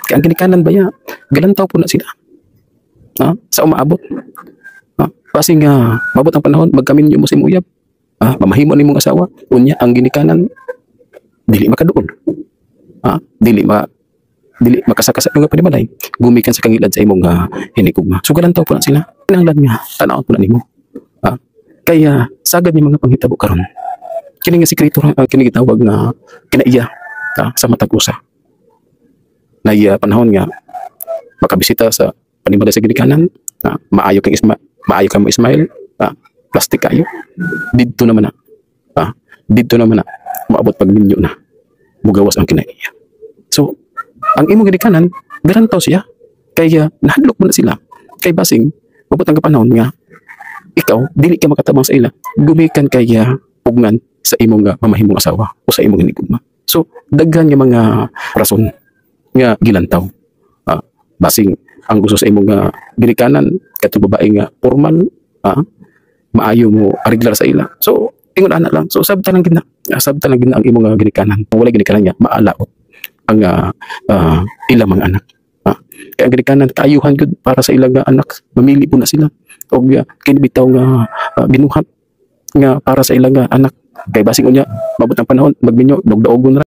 Kaya ang ginikanan ba ya, galantaw po na sila. Sa umaabot. Kasi nga, mabot ang panahon, magkaminyo mo si Muyab. Mamahimo ni mong asawa. Unya, ang ginikanan, dili makadoon. Dili makasakasa yung panimalay. Gumikan sa kangilad sa imong hinikugma. So, galantaw po na sila. Pinanglan nga, tanaw po na nimo. Kaya, sagad ni mga panghitabo karon. Kini nga sikreto, kini gitawag na kinaiya sa matag usa. Na iya panahon nga, makabisita sa panimalay sa ginikanan, maayo kang mo Ismail, plastic kayo. Dito naman na, maabot pag minyo na, mugawas ang kinaiya. So, ang imong ginikanan, garantaw siya. Kaya, nahadlok mo na sila. Kay basing, mabot ang kapanahon nga, ikaw, dili ka makatabang sa ila, gumikan kaya pugnan sa imong mamahimong asawa o sa imong hinigugma. So, daghan nga mga rason nga gilantaw. Basing, ang gusto sa imong ginikanan, katong babae nga formal, maayo mo ariglar sa ila. So, ingon ana lang. So, sabta lang gina ang imong ginikanan. Kung wala ginikanan niya, maalaot ang ilang mga anak. Kaya ang ginikanan, kaayuhan gud para sa ilang anak. Mamili po na sila. O kinibitaw nga binuhat nga para sa ilang anak. Kaya basing unya, mabot ang panahon, magminyo, dogdaogon ra.